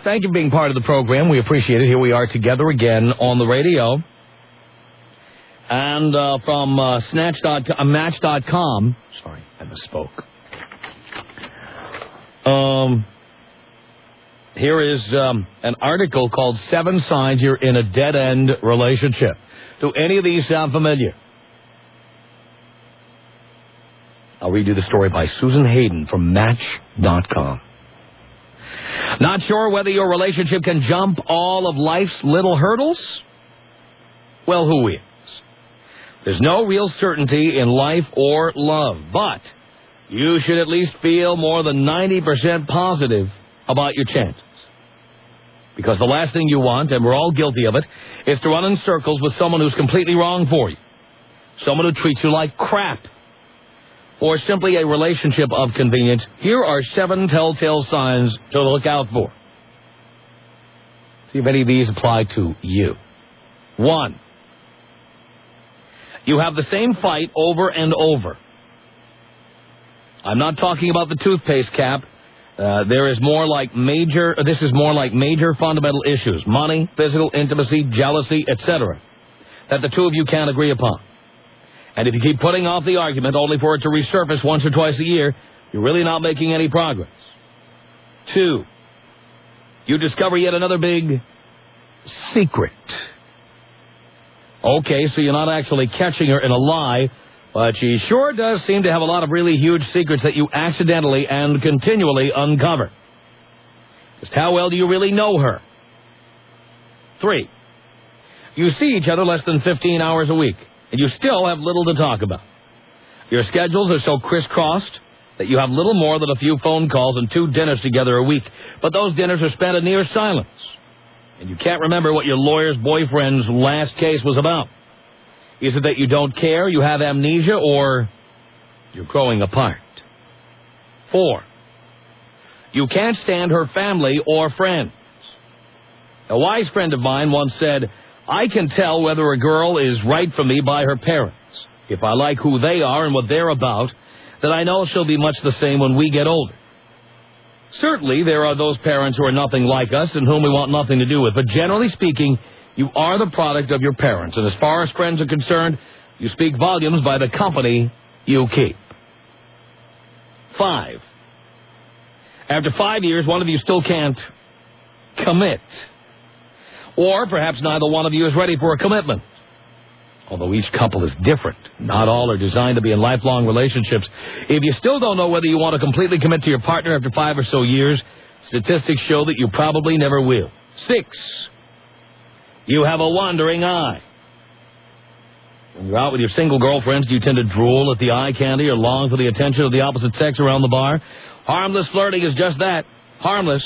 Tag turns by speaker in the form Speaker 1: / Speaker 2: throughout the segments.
Speaker 1: Thank you for being part of the program. We appreciate it. Here we are together again on the radio. And from Match.com. Sorry, I misspoke. Here is an article called 7 Signs You're in a Dead-End Relationship. Do any of these sound familiar? I'll read you the story by Susan Hayden from Match.com. Not sure whether your relationship can jump all of life's little hurdles? Well, who is? There's no real certainty in life or love, but you should at least feel more than 90% positive about your chances. Because the last thing you want, and we're all guilty of it, is to run in circles with someone who's completely wrong for you. Someone who treats you like crap. Or simply a relationship of convenience. Here are 7 telltale signs to look out for. See if any of these apply to you. 1. You have the same fight over and over. I'm not talking about the toothpaste cap. This is more like major fundamental issues. Money, physical intimacy, jealousy, etc. that the two of you can't agree upon. And if you keep putting off the argument only for it to resurface once or twice a year, you're really not making any progress. 2. You discover yet another big secret. Okay, so you're not actually catching her in a lie, but she sure does seem to have a lot of really huge secrets that you accidentally and continually uncover. Just how well do you really know her? 3. You see each other less than 15 hours a week, and you still have little to talk about. Your schedules are so crisscrossed that you have little more than a few phone calls and 2 dinners together a week, but those dinners are spent in near silence. And you can't remember what your lawyer's boyfriend's last case was about. Is it that you don't care, you have amnesia, or you're growing apart? 4. You can't stand her family or friends. A wise friend of mine once said, I can tell whether a girl is right for me by her parents. If I like who they are and what they're about, then I know she'll be much the same when we get older. Certainly, there are those parents who are nothing like us and whom we want nothing to do with. But generally speaking, you are the product of your parents. And as far as friends are concerned, you speak volumes by the company you keep. 5. After 5 years, one of you still can't commit. Or perhaps neither one of you is ready for a commitment. Although each couple is different. Not all are designed to be in lifelong relationships. If you still don't know whether you want to completely commit to your partner after 5 or so years, statistics show that you probably never will. 6. You have a wandering eye. When you're out with your single girlfriends, do you tend to drool at the eye candy or long for the attention of the opposite sex around the bar? Harmless flirting is just that. Harmless.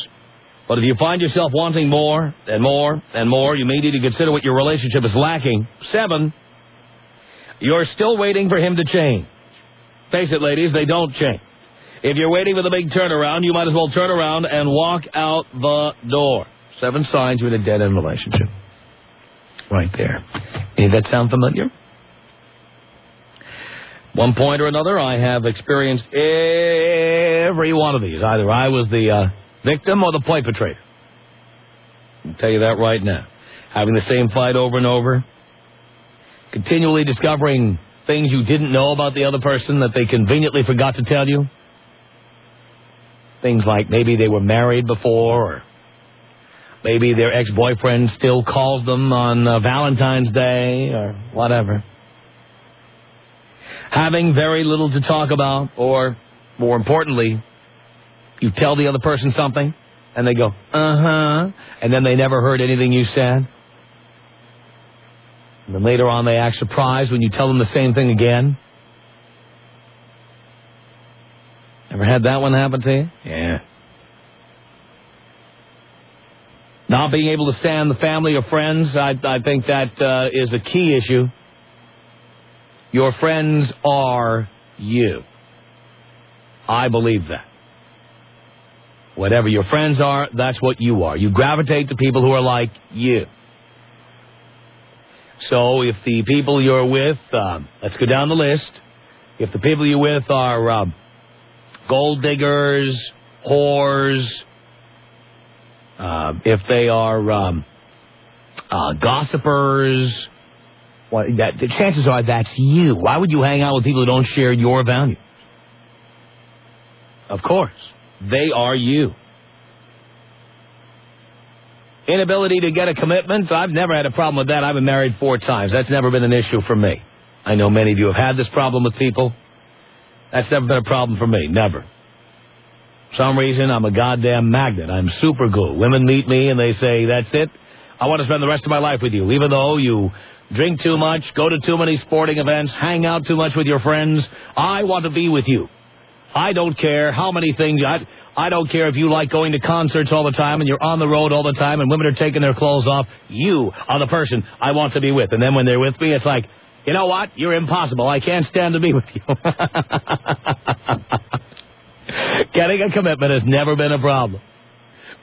Speaker 1: But if you find yourself wanting more and more and more, you may need to consider what your relationship is lacking. 7. You're still waiting for him to change. Face it, ladies, they don't change. If you're waiting for the big turnaround, you might as well turn around and walk out the door. 7 signs you're in a dead-end relationship. Right there. Any of that sound familiar? One point or another, I have experienced every one of these. Either I was the victim or the play portrayer. I'll tell you that right now. Having the same fight over and over. Continually discovering things you didn't know about the other person that they conveniently forgot to tell you. Things like maybe they were married before, or maybe their ex-boyfriend still calls them on Valentine's Day, or whatever. Having very little to talk about, or, more importantly, you tell the other person something, and they go, uh-huh, and then they never heard anything you said. And then later on they act surprised when you tell them the same thing again. Ever had that one happen to you? Yeah. Not being able to stand the family or friends, I think that is a key issue. Your friends are you. I believe that. Whatever your friends are, that's what you are. You gravitate to people who are like you. So if the people you're with, let's go down the list. If the people you're with are gold diggers, whores, If they are gossipers, the chances are that's you. Why would you hang out with people who don't share your values? Of course, they are you. Inability to get a commitment, I've never had a problem with that. I've been married 4 times. That's never been an issue for me. I know many of you have had this problem with people. That's never been a problem for me, never. For some reason, I'm a goddamn magnet. I'm super glue. Women meet me and they say, that's it. I want to spend the rest of my life with you. Even though you drink too much, go to too many sporting events, hang out too much with your friends, I want to be with you. I don't care how many things... I don't care if you like going to concerts all the time and you're on the road all the time and women are taking their clothes off. You are the person I want to be with. And then when they're with me, it's like, you know what? You're impossible. I can't stand to be with you. Getting a commitment has never been a problem.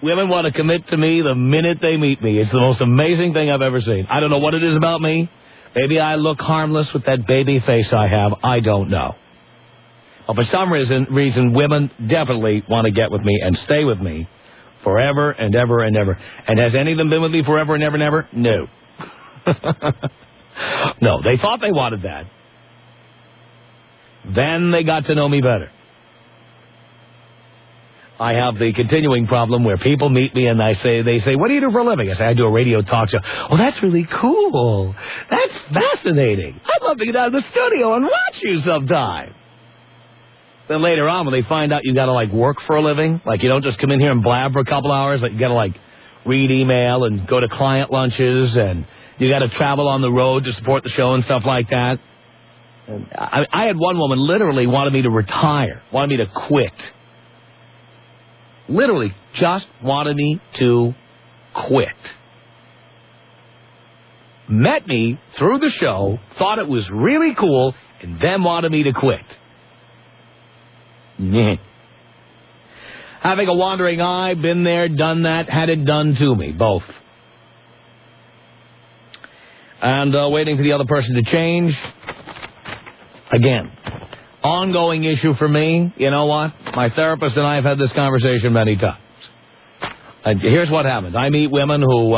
Speaker 1: Women want to commit to me the minute they meet me. It's the most amazing thing I've ever seen. I don't know what it is about me. Maybe I look harmless with that baby face I have. I don't know. But for some reason, women definitely want to get with me and stay with me forever and ever and ever. And has any of them been with me forever and ever and ever? No. No, they thought they wanted that. Then they got to know me better. I have the continuing problem where people meet me and they say, what do you do for a living? I say, I do a radio talk show. Oh, that's really cool. That's fascinating. I'd love to get out of the studio and watch you sometime. Then later on, when they find out you got to, like, work for a living, like you don't just come in here and blab for a couple hours, like you got to, like, read email and go to client lunches and you got to travel on the road to support the show and stuff like that. And I had one woman literally wanted me to retire, wanted me to quit. Literally just wanted me to quit. Met me through the show, thought it was really cool, and then wanted me to quit. Having a wandering eye, been there, done that, had it done to me, both. And waiting for the other person to change. Again, ongoing issue for me. You know what? My therapist and I have had this conversation many times. And here's what happens. I meet women who,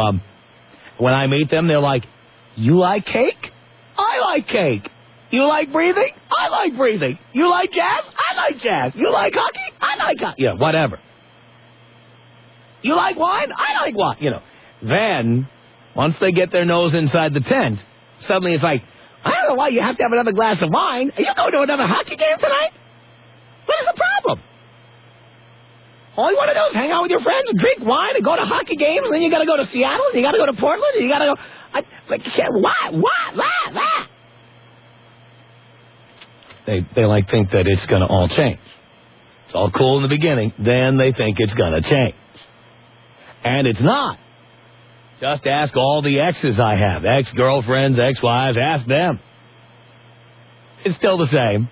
Speaker 1: when I meet them, they're like, you like cake? I like cake. You like breathing? I like breathing. You like jazz? I like jazz. You like hockey? I like hockey. Yeah, whatever. You like wine? I like wine. You know. Then, once they get their nose inside the tent, suddenly it's like, I don't know why you have to have another glass of wine. Are you going to another hockey game tonight? What is the problem? All you want to do is hang out with your friends and drink wine and go to hockey games, and then you got to go to Seattle, and you got to go to Portland, and you got to go... Why? They like think that it's going to all change. It's all cool in the beginning, then they think it's going to change. And it's not. Just ask all the exes I have, ex-girlfriends, ex-wives, ask them. It's still the same.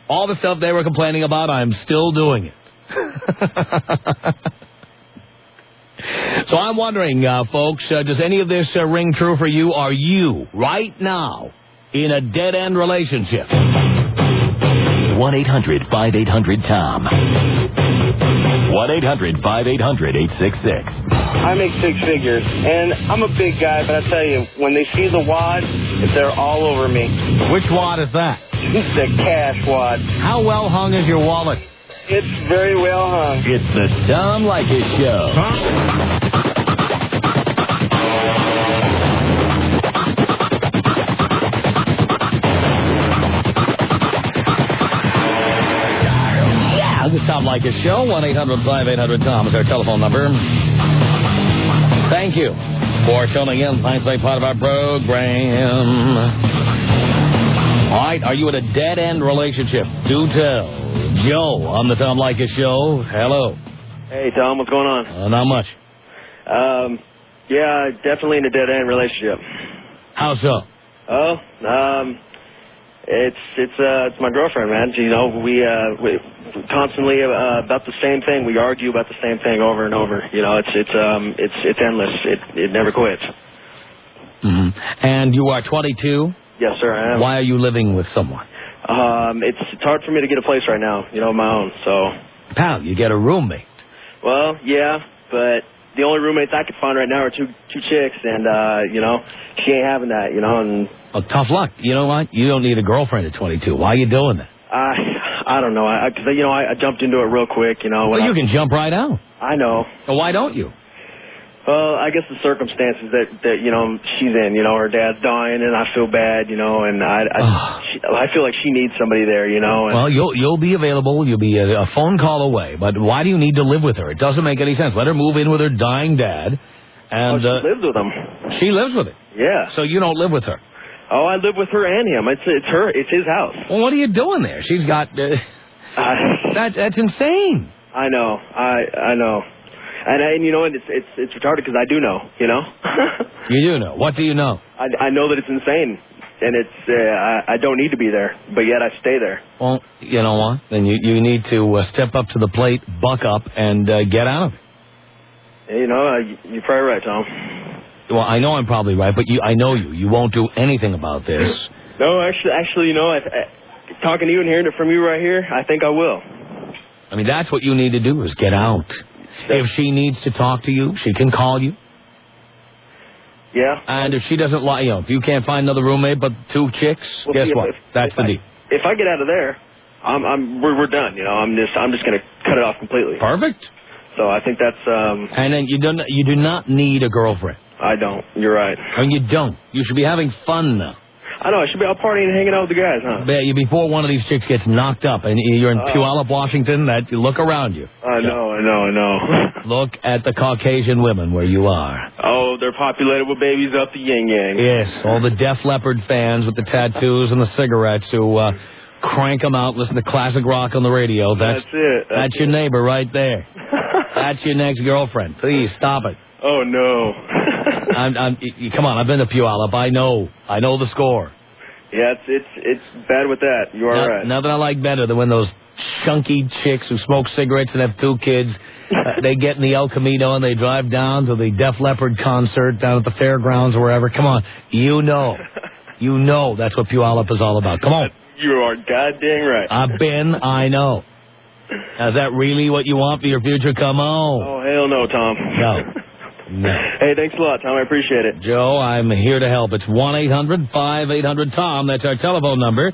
Speaker 1: All the stuff they were complaining about, I'm still doing it. So I'm wondering, folks, does any of this ring true for you? Are you, right now, in a dead-end relationship?
Speaker 2: 1-800-5800-TOM. 1-800-5800-866.
Speaker 3: I make 6 figures, and I'm a big guy, but I tell you, when they see the wad, they're all over me.
Speaker 1: Which wad is that?
Speaker 3: It's the cash wad.
Speaker 1: How well hung is your wallet?
Speaker 3: It's very well hung.
Speaker 2: It's the Tom Leykis Show.
Speaker 1: The Tom Leykis Show, 1-800-5800-TOM is our telephone number. Thank you for tuning in. Thanks for being part of our program. All right, are you in a dead-end relationship? Do tell. Joe on the Tom Leykis Show. Hello.
Speaker 3: Hey, Tom, what's going on?
Speaker 1: Not much.
Speaker 3: Yeah, definitely in a dead-end relationship.
Speaker 1: How so?
Speaker 3: It's my girlfriend, man. You know, we constantly about the same thing. We argue about the same thing over and over. You know, it's endless. It never quits.
Speaker 1: Mm-hmm. And you are 22?
Speaker 3: Yes, sir, I am.
Speaker 1: Why are you living with someone?
Speaker 3: It's hard for me to get a place right now. You know, my own. So.
Speaker 1: Pal, you get a roommate.
Speaker 3: Well, yeah, but the only roommates I could find right now are two chicks, and you know, she ain't having that, you know. And
Speaker 1: well, tough luck. You know what? You don't need a girlfriend at 22. Why are you doing that?
Speaker 3: I don't know, because you know, I jumped into it real quick, you know.
Speaker 1: Well, you can jump right out.
Speaker 3: I know.
Speaker 1: Well, why don't you?
Speaker 3: Well, I guess the circumstances that you know she's in, you know, her dad's dying, and I feel bad, you know, and I feel like she needs somebody there, you know. And
Speaker 1: well, you'll be available. You'll be a phone call away. But why do you need to live with her? It doesn't make any sense. Let her move in with her dying dad. And
Speaker 3: she lives with him.
Speaker 1: She lives with him.
Speaker 3: Yeah.
Speaker 1: So you don't live with her.
Speaker 3: Oh, I live with her and him. It's his house.
Speaker 1: Well, what are you doing there? She's got. That's insane.
Speaker 3: I know. I know. And you know, it's retarded because I do know, you know.
Speaker 1: You do know. What do you know?
Speaker 3: I know that it's insane, and it's I don't need to be there, but yet I stay there.
Speaker 1: Well, you know what? Then you need to step up to the plate, buck up, and get out of it.
Speaker 3: You know, you're probably right, Tom.
Speaker 1: Well, I know I'm probably right, but I know you. You won't do anything about this.
Speaker 3: No, actually, you know, talking to you and hearing it from you right here, I think I will.
Speaker 1: I mean, that's what you need to do is get out. If she needs to talk to you, she can call you.
Speaker 3: Yeah.
Speaker 1: And if she doesn't like, you know, if you can't find another roommate but two chicks, well, guess what? That's the deal.
Speaker 3: If I get out of there, we're done. You know, I'm just gonna cut it off completely.
Speaker 1: Perfect.
Speaker 3: So I think that's.
Speaker 1: And then you do not need a girlfriend.
Speaker 3: I don't. You're right.
Speaker 1: I mean, you don't. You should be having fun now.
Speaker 3: I know. I should be out partying and hanging out with the guys, huh?
Speaker 1: Yeah, before one of these chicks gets knocked up and you're in Puyallup, Washington, you look around you.
Speaker 3: I know.
Speaker 1: Look at the Caucasian women where you are.
Speaker 3: Oh, they're populated with babies up the yin-yang.
Speaker 1: Yes, all the Def Leppard fans with the tattoos and the cigarettes who crank them out, listen to classic rock on the radio. That's it. That's your neighbor right there. That's your next girlfriend. Please, stop it.
Speaker 3: Oh, no.
Speaker 1: Come on, I've been to Puyallup. I know the score.
Speaker 3: Yeah, it's bad with that. You are right.
Speaker 1: Nothing I like better than when those chunky chicks who smoke cigarettes and have two kids, they get in the El Camino and they drive down to the Def Leppard concert down at the fairgrounds or wherever. Come on, you know that's what Puyallup is all about. Come on.
Speaker 3: You are goddamn right.
Speaker 1: I've been, I know. Is that really what you want for your future? Come on.
Speaker 3: Oh, hell no, Tom.
Speaker 1: No.
Speaker 3: Hey, thanks a lot, Tom. I appreciate it.
Speaker 1: Joe, I'm here to help. It's 1-800-5800-TOM. That's our telephone number.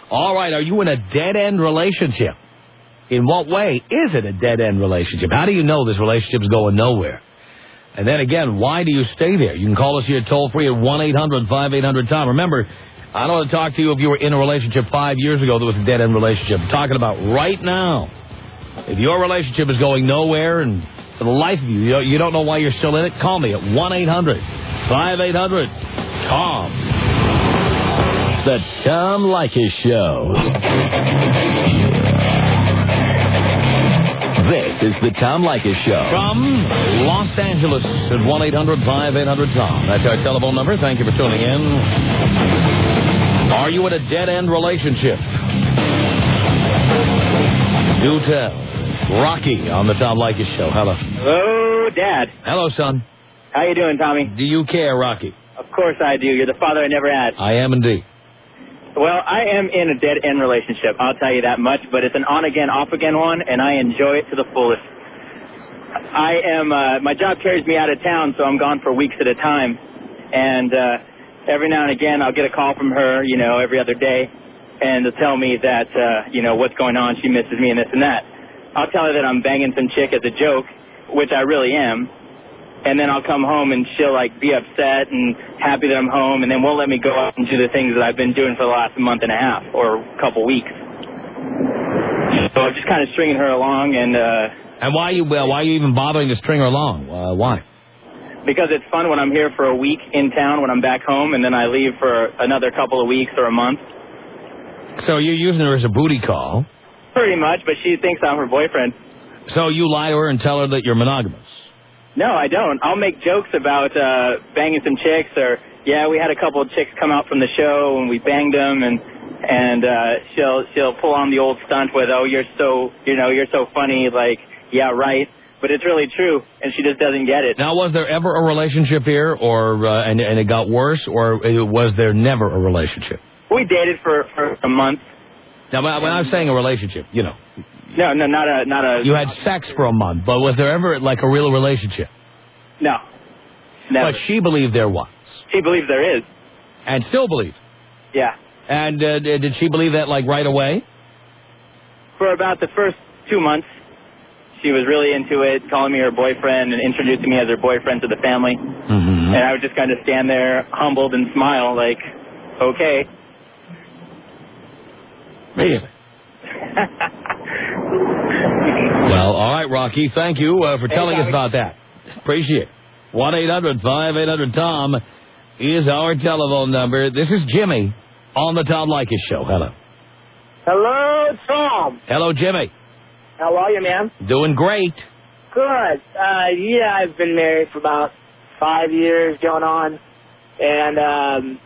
Speaker 1: All right, are you in a dead-end relationship? In what way is it a dead-end relationship? How do you know this relationship's going nowhere? And then again, why do you stay there? You can call us here toll-free at 1-800-5800-TOM. Remember, I don't want to talk to you if you were in a relationship 5 years ago that was a dead-end relationship. I'm talking about right now. If your relationship is going nowhere and for the life of you, you don't know why you're still in it, call me at 1-800-5800-TOM.
Speaker 2: The Tom Leykis Show. This is the Tom Leykis Show.
Speaker 1: From Los Angeles at 1-800-5800-TOM. That's our telephone number. Thank you for tuning in. Are you in a dead-end relationship? Do tell. Rocky on the Tom Leykis Show. Hello.
Speaker 4: Hello, Dad.
Speaker 1: Hello, son.
Speaker 4: How you doing, Tommy?
Speaker 1: Do you care, Rocky?
Speaker 4: Of course I do. You're the father I never had.
Speaker 1: I am indeed.
Speaker 4: Well, I am in a dead-end relationship. I'll tell you that much, but it's an on-again, off-again one, and I enjoy it to the fullest. I am, my job carries me out of town, so I'm gone for weeks at a time, and every now and again I'll get a call from her, you know, every other day, and they'll tell me that, you know, what's going on, she misses me and this and that. I'll tell her that I'm banging some chick as a joke, which I really am, and then I'll come home and she'll, like, be upset and happy that I'm home and then won't let me go out and do the things that I've been doing for the last month and a half or a couple weeks. So I'm just kind of stringing her along and
Speaker 1: why are you even bothering to string her along? Why?
Speaker 4: Because it's fun when I'm here for a week in town when I'm back home and then I leave for another couple of weeks or a month.
Speaker 1: So you're using her as a booty call?
Speaker 4: Pretty much, but she thinks I'm her boyfriend.
Speaker 1: So you lie to her and tell her that you're monogamous?
Speaker 4: No, I don't. I'll make jokes about banging some chicks or, yeah, we had a couple of chicks come out from the show and we banged them and she'll pull on the old stunt with, oh, you're so funny, like, yeah, right. But it's really true, and she just doesn't get it.
Speaker 1: Now, was there ever a relationship here, or and it got worse, or was there never a relationship?
Speaker 4: We dated for a month.
Speaker 1: Now, when I was saying a relationship, you know.
Speaker 4: No, not a.
Speaker 1: You had sex for a month, but was there ever, like, a real relationship?
Speaker 4: No. Never.
Speaker 1: But she believed there was.
Speaker 4: She believes there is.
Speaker 1: And still believes.
Speaker 4: Yeah.
Speaker 1: And did she believe that, like, right away?
Speaker 4: For about the first 2 months, she was really into it, calling me her boyfriend and introducing me as her boyfriend to the family.
Speaker 1: Mm-hmm.
Speaker 4: And I would just kind of stand there, humbled and smile, like, okay.
Speaker 1: Really? Well, all right, Rocky. Thank you for telling us about that. Appreciate it. 1-800-5800-TOM is our telephone number. This is Jimmy on the Tom Leykis Show. Hello.
Speaker 5: Hello, Tom.
Speaker 1: Hello, Jimmy.
Speaker 5: How are you, man?
Speaker 1: Doing great.
Speaker 5: Good. Yeah, I've been married for about 5 years going on. And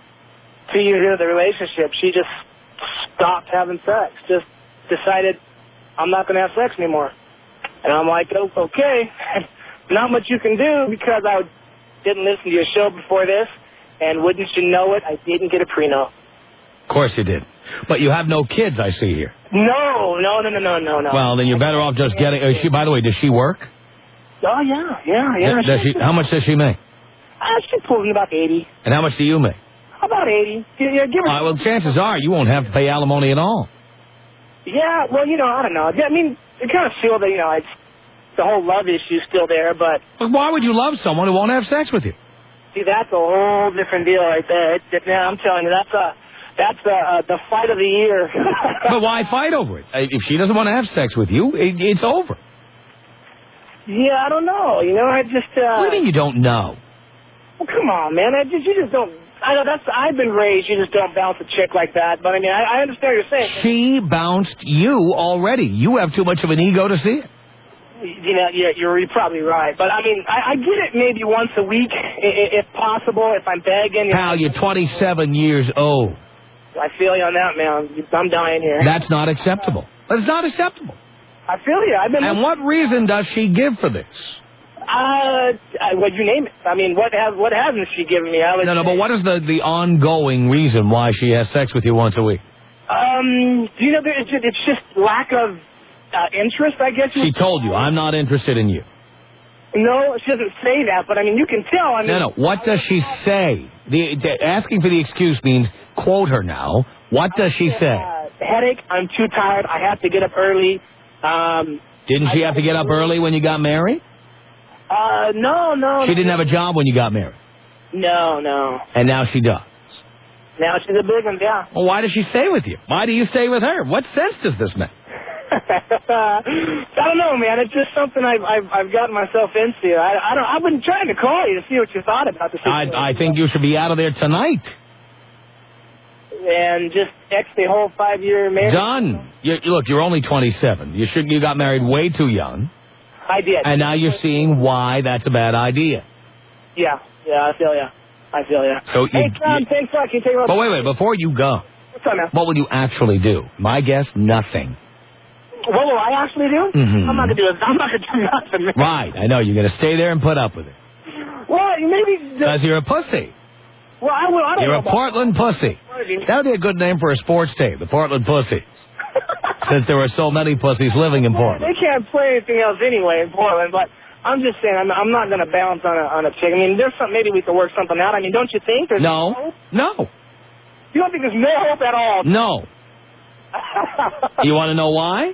Speaker 5: 2 years into the relationship, she just stopped having sex. Just decided, I'm not going to have sex anymore. And I'm like, oh, okay. Not much you can do because I didn't listen to your show before this. And wouldn't you know it, I didn't get a prenup.
Speaker 1: Of course you did. But you have no kids, I see here.
Speaker 5: No.
Speaker 1: Well, then you're better off just getting... by the way, does she work?
Speaker 5: Oh, yeah.
Speaker 1: Does she? How much does she make?
Speaker 5: She pulls in about 80.
Speaker 1: And how much do you make?
Speaker 5: About 80. Yeah, give her...
Speaker 1: Well, chances are you won't have to pay alimony at all.
Speaker 5: Yeah, well, I don't know. I mean, you kind of feel that, it's the whole love issue still there, but...
Speaker 1: But why would you love someone who won't have sex with you?
Speaker 5: See, that's a whole different deal right there. I'm telling you, that's the fight of the year.
Speaker 1: But why fight over it? If she doesn't want to have sex with you, it's over.
Speaker 5: Yeah, I don't know. I just...
Speaker 1: What do you mean you don't know?
Speaker 5: Well, come on, man. You just don't... I know I've been raised, you just don't bounce a chick like that. But, I mean, I understand what you're saying.
Speaker 1: She bounced you already. You have too much of an ego to see it.
Speaker 5: You're probably right. But, I mean, I get it maybe once a week, if possible, if I'm begging.
Speaker 1: Pal, you're 27 years old.
Speaker 5: I feel you on that, man. I'm dying here.
Speaker 1: That's not acceptable. That's not acceptable.
Speaker 5: I feel you.
Speaker 1: And what reason does she give for this?
Speaker 5: What'd you name it? I mean, what hasn't she given me?
Speaker 1: No, but what is the ongoing reason why she has sex with you once a week?
Speaker 5: It's just lack of interest, I guess.
Speaker 1: She told you, I'm not interested in you.
Speaker 5: No, she doesn't say that, but I mean, you can tell. I mean,
Speaker 1: No. What does she say? Asking for the excuse means quote her now. What does she say?
Speaker 5: Headache. I'm too tired. I have to get up early.
Speaker 1: Didn't she have to get up early when you got married?
Speaker 5: No.
Speaker 1: She didn't have a job when you got married?
Speaker 5: No.
Speaker 1: And now she does?
Speaker 5: Now she's a big one, yeah.
Speaker 1: Well, why does she stay with you? Why do you stay with her? What sense does this make?
Speaker 5: I don't know, man. It's just something I've gotten myself into. I've been trying to call you to see what you thought about the situation.
Speaker 1: I think you should be out of there tonight.
Speaker 5: And just X the whole 5-year marriage.
Speaker 1: Done. Look, you're only 27. You got married way too young.
Speaker 5: I did.
Speaker 1: And now you're seeing why that's a bad idea.
Speaker 5: Yeah, I feel ya.
Speaker 1: So
Speaker 5: hey, Tom, thanks a lot. Can you take a look?
Speaker 1: But wait, before you go,
Speaker 5: what's up, man?
Speaker 1: what will you actually do? My guess, nothing.
Speaker 5: What will I actually do?
Speaker 1: Mm-hmm.
Speaker 5: I'm not going to do nothing, man.
Speaker 1: Right, I know. You're going to stay there and put up with it.
Speaker 5: Well, maybe...
Speaker 1: Because you're a pussy.
Speaker 5: Well, I don't
Speaker 1: You're
Speaker 5: know
Speaker 1: a Portland pussy. That would be a good name for a sports team, the Portland Pussies. Since there are so many pussies living in Portland.
Speaker 5: They can't play anything else anyway in Portland, but I'm just saying I'm not going to bounce on a chick. I mean, there's something, maybe we could work something out. I mean, don't you think? There's
Speaker 1: No.
Speaker 5: hope?
Speaker 1: No.
Speaker 5: You don't think there's no hope at all?
Speaker 1: No. You want to know why?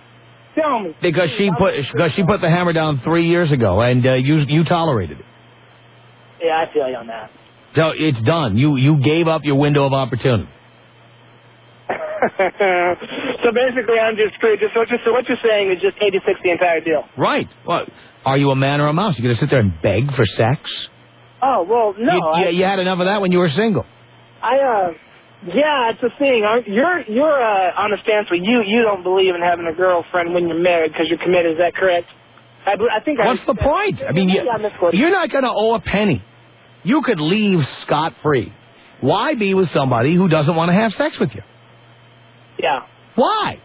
Speaker 5: Tell me.
Speaker 1: Because she put the hammer down 3 years ago, and you tolerated it.
Speaker 5: Yeah, I feel you on that.
Speaker 1: So it's done. You gave up your window of opportunity.
Speaker 5: So basically, I'm just screwed. So what you're saying is just 86 the entire deal.
Speaker 1: Right. Well, are you a man or a mouse? You going to sit there and beg for sex?
Speaker 5: Oh, well, no.
Speaker 1: You had enough of that when you were single.
Speaker 5: Yeah, it's a thing. You're on the stance where you don't believe in having a girlfriend when you're married because you're committed. Is that correct? I think.
Speaker 1: What's the point? I mean, you're not going to owe a penny. You could leave scot-free. Why be with somebody who doesn't want to have sex with you?
Speaker 5: Yeah.
Speaker 1: Why?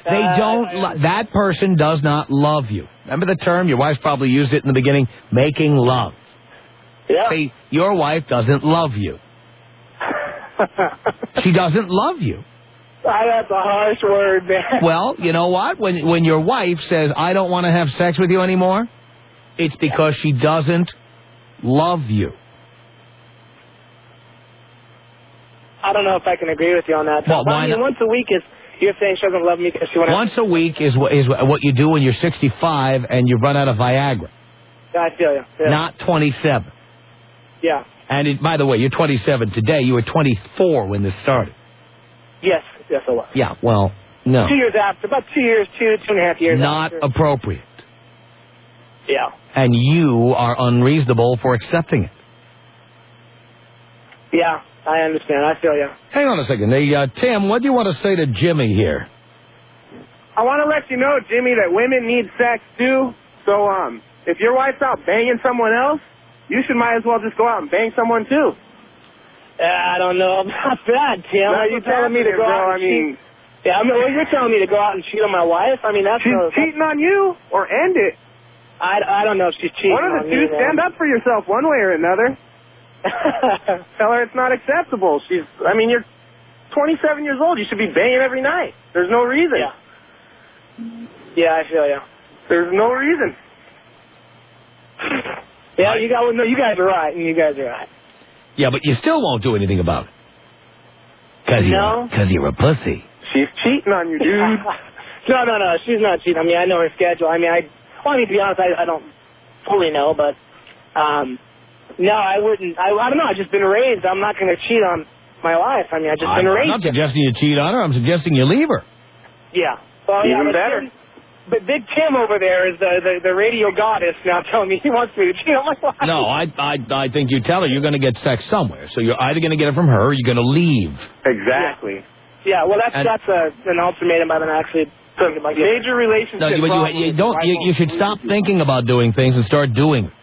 Speaker 1: They don't. That person does not love you. Remember the term? Your wife's probably used it in the beginning. Making love.
Speaker 5: Yeah.
Speaker 1: See, your wife doesn't love you. She doesn't love you.
Speaker 5: That's a harsh word, man.
Speaker 1: Well, you know what? When your wife says, I don't want to have sex with you anymore, it's because she doesn't love you.
Speaker 5: I don't know if I can agree with you on that.
Speaker 1: Well,
Speaker 5: But,
Speaker 1: why
Speaker 5: I mean,
Speaker 1: not?
Speaker 5: once a week is, you're saying she doesn't love me because she wants
Speaker 1: Once a week is what you do when you're 65 and you run out of Viagra.
Speaker 5: Yeah, I feel you. Yeah.
Speaker 1: Not 27.
Speaker 5: Yeah.
Speaker 1: And by the way, you're 27 today. You were 24 when this started.
Speaker 5: Yes, I was.
Speaker 1: Yeah, well, no.
Speaker 5: 2 years after, about 2 years, two and a half years
Speaker 1: Not
Speaker 5: after.
Speaker 1: appropriate.
Speaker 5: Yeah.
Speaker 1: And you are unreasonable for accepting it.
Speaker 5: Yeah, I understand. I feel you.
Speaker 1: Hang on a second. Hey, Tim, what do you want to say to Jimmy here?
Speaker 6: I want to let you know, Jimmy, that women need sex too. So, if your wife's out banging someone else, you might as well just go out and bang someone too.
Speaker 5: I don't know about that, Tim. Are you telling me to go out and cheat? Yeah, I mean, well, you're telling me to go out and cheat on my wife? I mean, that's...
Speaker 6: She's cheating on you, or end it.
Speaker 5: I don't know if she's cheating
Speaker 6: on me. One of the two, stand up for yourself one way or another. Tell her it's not acceptable. You're 27 years old. You should be banging every night. There's no reason.
Speaker 5: Yeah, I feel you.
Speaker 6: There's no reason.
Speaker 5: Yeah, you guys are right. You guys are right.
Speaker 1: Yeah, but you still won't do anything about it. Because you're a pussy.
Speaker 6: She's cheating on you, dude.
Speaker 5: No, she's not cheating. I mean, I know her schedule. I mean, to be honest, I don't fully know, but, no, I wouldn't. I don't know. I've just been raised. I'm not going to cheat on my wife. I mean, I've just been raised.
Speaker 1: I'm not suggesting you cheat on her. I'm suggesting you leave her.
Speaker 5: Yeah. Well,
Speaker 6: Even better.
Speaker 5: But Big Tim over there is the radio goddess now telling me he wants me to cheat on my wife.
Speaker 1: No, I think you tell her you're going to get sex somewhere. So you're either going to get it from her or you're going to leave.
Speaker 6: Exactly.
Speaker 5: Yeah, well, that's an ultimatum I've been actually thinking about.
Speaker 6: Major relationship
Speaker 1: No, you should stop thinking about doing things and start doing it.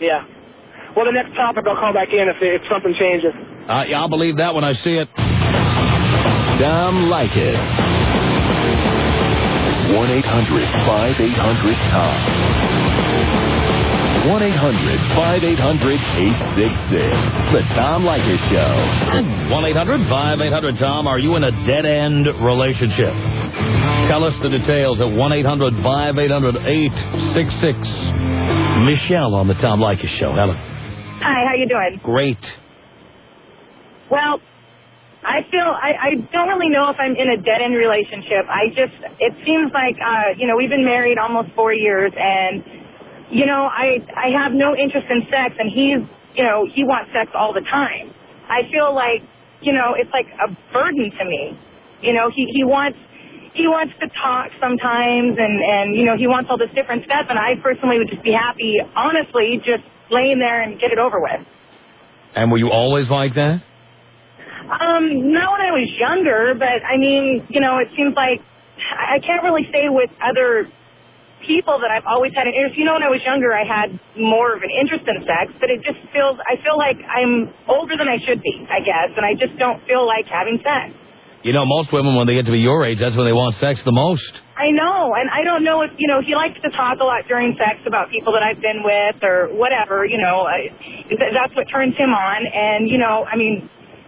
Speaker 5: Yeah. Well, the next topic I'll call back in if something changes.
Speaker 1: Yeah, I'll believe that when I see it.
Speaker 2: Tom Leykis. 1-800-5800-TOM. 1-800-5800-866. The Tom Leykis Show.
Speaker 1: 1-800-5800-TOM. Are you in a dead-end relationship? Tell us the details at 1-800-5800-866. Michelle on the Tom Leykis Show. Hello.
Speaker 7: Hi, how you doing?
Speaker 1: Great.
Speaker 7: Well, I don't really know if I'm in a dead-end relationship. It seems like, we've been married almost 4 years, and, I have no interest in sex, and he wants sex all the time. I feel like, it's like a burden to me. He wants to talk sometimes, and he wants all this different stuff, and I personally would just be happy, honestly, just laying there and get it over with.
Speaker 1: And were you always like that?
Speaker 7: Not when I was younger, but I mean, it seems like I can't really say with other people that I've always had an interest. When I was younger, I had more of an interest in sex, but I feel like I'm older than I should be, I guess, and I just don't feel like having sex.
Speaker 1: Most women, when they get to be your age, that's when they want sex the most.
Speaker 7: I know, and I don't know if, he likes to talk a lot during sex about people that I've been with or whatever, that's what turns him on, and,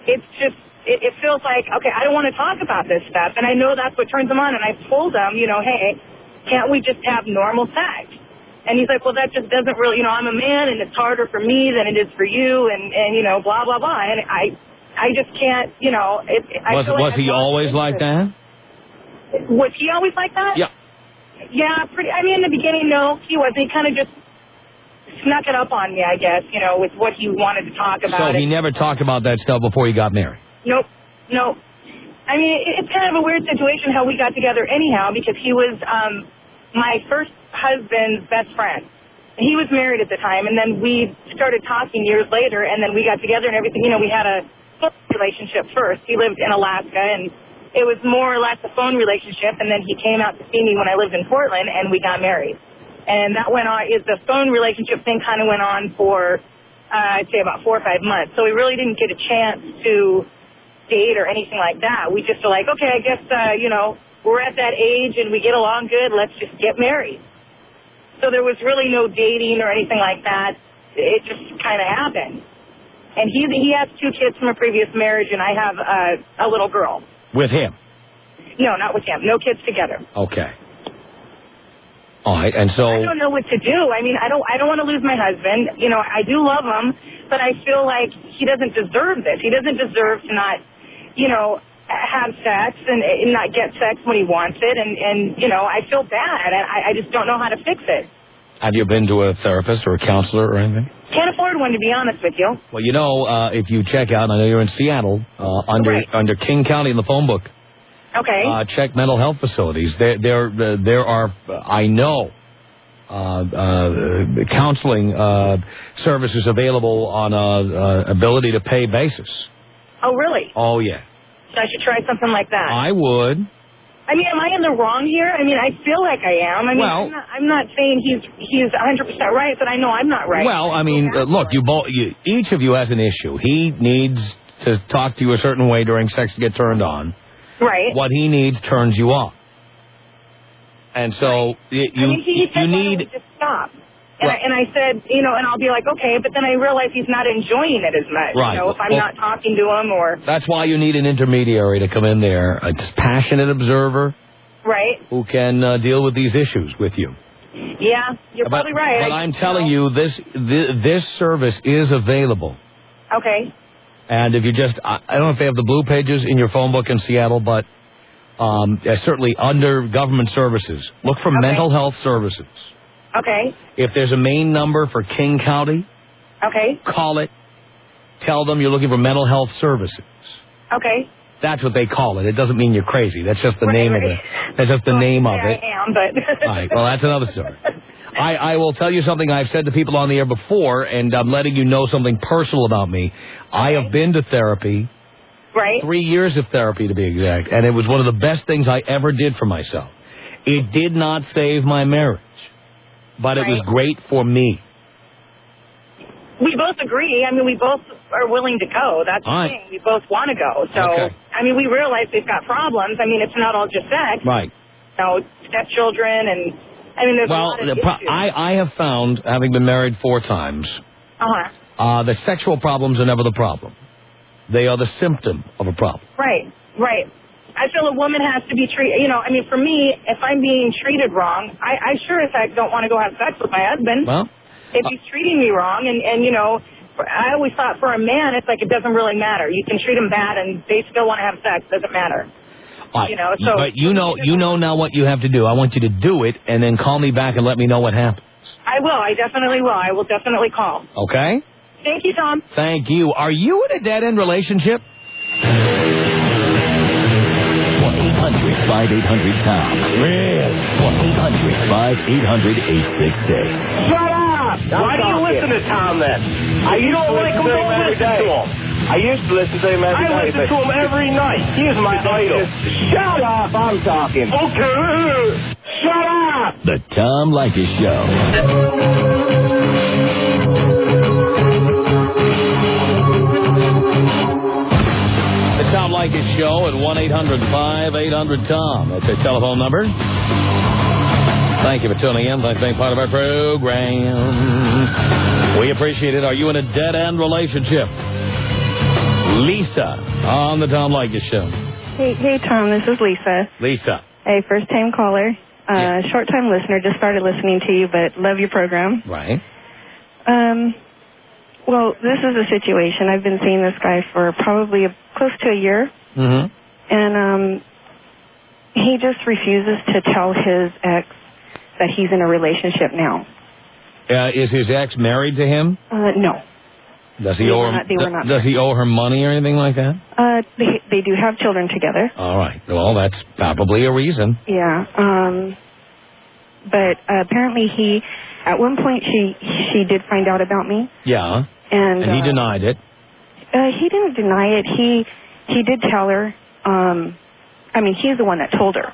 Speaker 7: it's just, it feels like, okay, I don't want to talk about this stuff, and I know that's what turns him on, and I've told him, hey, can't we just have normal sex? And he's like, well, that just doesn't really, I'm a man, and it's harder for me than it is for you, and blah, blah, blah, and I just can't,
Speaker 1: Was he always like that?
Speaker 7: Was he always like that?
Speaker 1: Yeah.
Speaker 7: Yeah, in the beginning, no, he wasn't. He kind of just snuck it up on me, I guess, with what he wanted to talk about.
Speaker 1: So he never talked about that stuff before you got married?
Speaker 7: Nope. It's kind of a weird situation how we got together anyhow, because he was my first husband's best friend. He was married at the time, and then we started talking years later, and then we got together and everything. We had a phone relationship first. He lived in Alaska, and it was more or less a phone relationship, and then he came out to see me when I lived in Portland, and we got married. And that went on, the phone relationship thing kind of went on for, I'd say about 4 or 5 months. So we really didn't get a chance to date or anything like that. We just were like, okay, I guess, we're at that age and we get along good. Let's just get married. So there was really no dating or anything like that. It just kind of happened. And he has 2 kids from a previous marriage, and I have a little girl.
Speaker 1: With him?
Speaker 7: No, not with him. No kids together.
Speaker 1: Okay. All right, and so
Speaker 7: I don't know what to do. I mean, I don't want to lose my husband. You know, I do love him, but I feel like he doesn't deserve this. He doesn't deserve to not, you know, have sex and not get sex when he wants it. And you know, I feel bad. I just don't know how to fix it.
Speaker 1: have you been to a therapist or a counselor or anything?
Speaker 7: Can't afford one, to be honest with you.
Speaker 1: Well, you know, if you check out, I know you're in Seattle, under King County in the phone book.
Speaker 7: Okay.
Speaker 1: Check mental health facilities. There are, I know, counseling services available on a ability to pay basis.
Speaker 7: Oh, really?
Speaker 1: Oh, yeah.
Speaker 7: So I should try something like that.
Speaker 1: I would.
Speaker 7: I mean, am I in the wrong here? I mean, I feel like I am. I mean,
Speaker 1: Well,
Speaker 7: I'm not saying he's 100% right, but I know I'm not right.
Speaker 1: Well, I mean, look, each of you has an issue. He needs to talk to you a certain way during sex to get turned on.
Speaker 7: Right.
Speaker 1: What he needs turns you off. And so
Speaker 7: he said, why don't we just stop? And I said, you know, and I'll be like, okay, but then I realize he's not enjoying it as much.
Speaker 1: Right.
Speaker 7: You know, if I'm not talking to him or...
Speaker 1: That's why you need an intermediary to come in there, a passionate observer.
Speaker 7: Right.
Speaker 1: Who can deal with these issues with you.
Speaker 7: Yeah, you're probably right.
Speaker 1: But I'm telling you, this service is available.
Speaker 7: Okay.
Speaker 1: And if you just, I don't know if they have the blue pages in your phone book in Seattle, but certainly under government services, look for mental health services.
Speaker 7: Okay.
Speaker 1: If there's a main number for King County, call it. Tell them you're looking for mental health services.
Speaker 7: Okay.
Speaker 1: That's what they call it. It doesn't mean you're crazy. That's just the name of it. That's just the name of it.
Speaker 7: I am, but...
Speaker 1: All right. Well, that's another story. I will tell you something I've said to people on the air before, and I'm letting you know something personal about me. I have been to therapy.
Speaker 7: Right.
Speaker 1: 3 years of therapy, to be exact. And it was one of the best things I ever did for myself. It did not save my marriage, but it was great for me.
Speaker 7: We both agree. I mean, we both are willing to go. That's the thing. We both want to go. So, I mean, we realize they've got problems. I mean, it's not all just sex.
Speaker 1: Right.
Speaker 7: You know, stepchildren and, I mean, there's a lot of issues.
Speaker 1: I have found, having been married 4 times, the sexual problems are never the problem. They are the symptom of a problem.
Speaker 7: Right, right. I feel a woman has to be treated, you know, I mean, for me, if I'm being treated wrong, I sure as heck don't want to go have sex with my husband.
Speaker 1: Well,
Speaker 7: if he's treating me wrong, and you know, I always thought for a man, it's like it doesn't really matter. You can treat him bad, and they still want to have sex. Doesn't matter.
Speaker 1: Right.
Speaker 7: You know, so
Speaker 1: but you know now what you have to do. I want you to do it, and then call me back and let me know what happens.
Speaker 7: I will. I definitely will. I will definitely call.
Speaker 1: Okay.
Speaker 7: Thank you, Tom.
Speaker 1: Thank you. Are you in a dead-end relationship?
Speaker 2: 1-800-5800-TOM.
Speaker 1: Really?
Speaker 2: 1-800-5800-866.
Speaker 8: Shut up! Why do you listen to Tom then? You don't like him, don't listen to him. I used to listen to him every night. I listen to him every night. He is my idol. Shut up! I'm talking. Okay. Shut up!
Speaker 2: The Tom Leykis Show.
Speaker 1: The Tom Leykis Show at 1-800-5800-TOM. That's our telephone number. Thank you for tuning in. Thanks for being part of our program. We appreciate it. Are you in a dead-end relationship? Lisa on the Tom Leykis Show.
Speaker 9: Hey, Tom. This is Lisa.
Speaker 1: Lisa.
Speaker 9: Hey, first-time caller. Short-time listener. Just started listening to you, but love your program.
Speaker 1: Right.
Speaker 9: Well, this is a situation. I've been seeing this guy for probably close to a year.
Speaker 1: Mm-hmm.
Speaker 9: And he just refuses to tell his ex that he's in a relationship now.
Speaker 1: Is his ex married to him?
Speaker 9: No.
Speaker 1: Does he owe her? Does he owe her money or anything like that?
Speaker 9: They do have children together.
Speaker 1: All right. Well, that's probably a reason.
Speaker 9: Yeah. But apparently at one point she did find out about me.
Speaker 1: Yeah.
Speaker 9: And
Speaker 1: he denied it.
Speaker 9: He didn't deny it. He did tell her. I mean, he's the one that told her.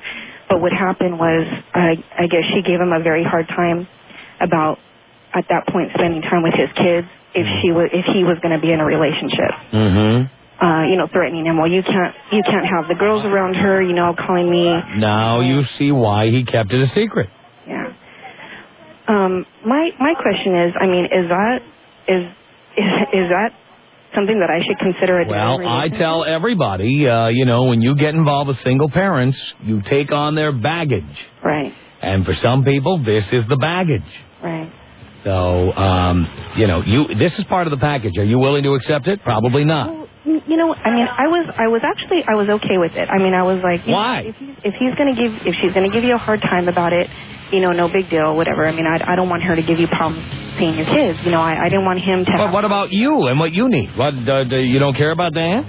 Speaker 9: But what happened was, I guess she gave him a very hard time about, at that point, spending time with his kids if he was going to be in a relationship.
Speaker 1: Mm-hmm.
Speaker 9: You know, threatening him. Well, you can't have the girls around her. You know, calling me.
Speaker 1: Now you see why he kept it a secret.
Speaker 9: Yeah. My question is, I mean, is that something that I should consider a
Speaker 1: Well, I tell everybody, you know, when you get involved with single parents, you take on their baggage.
Speaker 9: Right.
Speaker 1: And for some people, this is the baggage.
Speaker 9: Right.
Speaker 1: So, this is part of the package. Are you willing to accept it? Probably not.
Speaker 9: Well, I was okay with it. I mean, I was like,
Speaker 1: why?
Speaker 9: If she's going to give you a hard time about it, no big deal, whatever. I mean, I don't want her to give you problems seeing your kids. I didn't want him to.
Speaker 1: But what about you and what you need? What you don't care about Dan?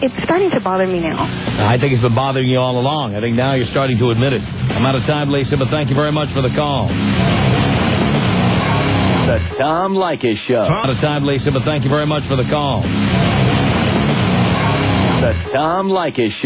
Speaker 9: It's starting to bother me now.
Speaker 1: I think it's been bothering you all along. I think now you're starting to admit it. I'm out of time, Lisa, but thank you very much for the call.
Speaker 2: The Tom Leykis Show.
Speaker 1: Out of time, Lisa, but thank you very much for the call.
Speaker 2: The Tom Leykis Show.